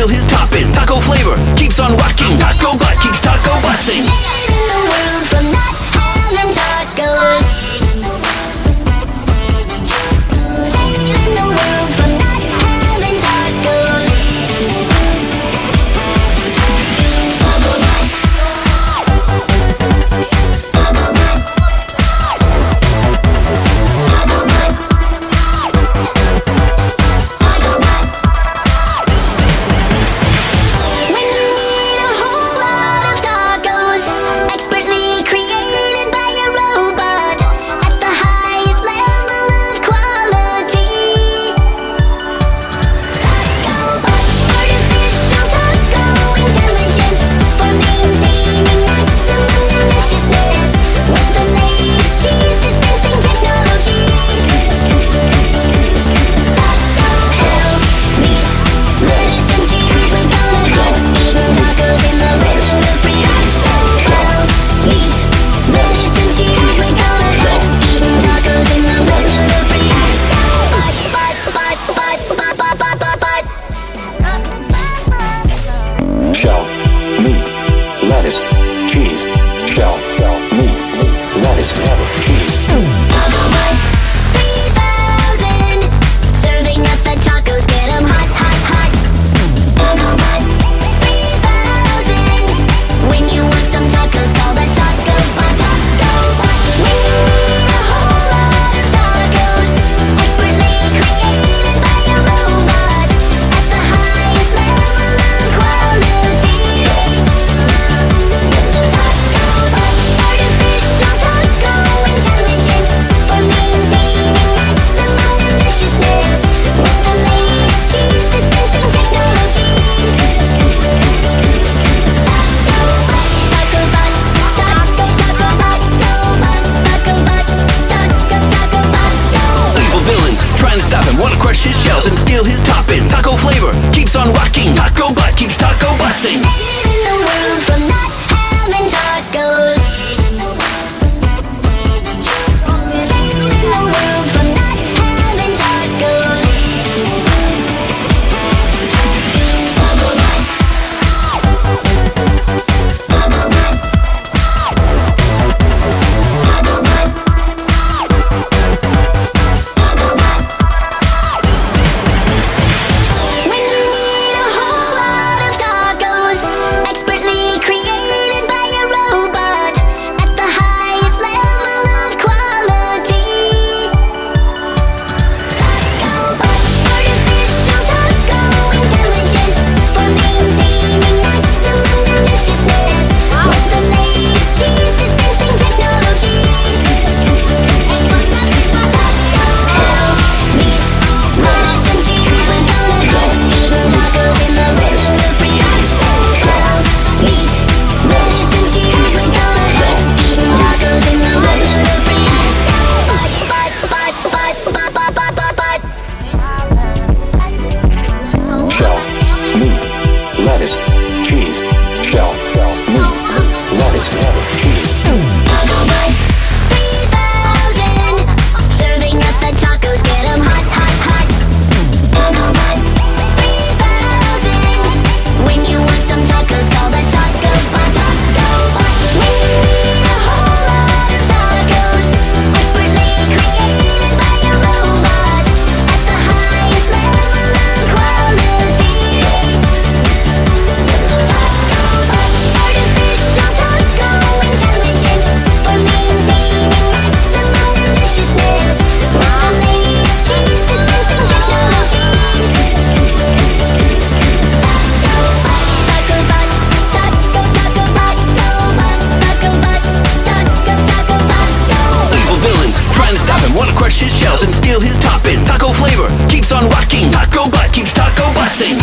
steal his toppings. Taco flavor keeps on rocking. Taco butt keeps taco butting. Saving the world from not having tacos. Saving the world from not having tacos. When you need a whole lot of tacos, expertly created by a robot at the highest level of quality. Taco Bot, artificial taco intelligence for maintaining maximum deliciousness with the latest cheese dispensing technology. Taco Hell, meat, lettuce and cheese. We're gonna get eating tacos in the middle of free. Taco Hell, meat, lettuce and cheese. We're gonna get eating tacos in the middle of free. Bot, bot, bot, bot, bot, bot, bot, bot, bot. Shell, meat, lettuce, cheese. Shell, meat, lettuce, cheese. Taco Bot 3000, serving up the tacos, get 'em hot, hot, hot. Taco Bot 3000, when you want some tacos, call the Taco Bot. Taco Bot, when you need a whole lot of tacos, expertly created by a robot at the highest level of quality. Taco Bot, artificial taco intelligence for maintaining maximum deliciousness with the latest cheese dispensing technology. Taco Bot, Taco Bot, Taco Bot, Taco Bot, Taco Bot, go. Evil villains trying to stop him, wanna crush his shells and steal his toppings. Taco flavor keeps on rocking. Taco butt keeps taco butting. Saving the world from not having tacos. Saving the world from not having tacos. When you need a whole lot of tacos, expertly created by a robot at the highest level of quality. Taco Bot, artificial taco intelligence for maintaining maximum deliciousness with the latest cheese dispensing technology. Taco Hell, meat, lettuce and cheese. We're gonna get eating tacos in the middle of free. Taco Hell, meat, lettuce and cheese. We're gonna get eating tacos in the middle of free. Bot, bot, bot, bot, bot, bot, bot, bot, bot. Shell, meat, lettuce, cheese. Shell, meat, lettuce, cheese. Taco Bot 3000, serving up the tacos, get 'em hot, hot, hot. Taco Bot 3000, when you want some tacos, call the Taco Bot. Taco Bot, when you need a whole lot of tacos, expertly created by a robot at the highest level of quality. Taco Bot, artificial taco intelligence for maintaining maximum deliciousness with the latest cheese dispensing technology. Taco Bot, Taco Bot, Taco Bot, go. Evil villains trying to stop him, wanna crush his shells and steal his toppings. Taco flavor keeps on rocking. Taco butt keeps taco butting.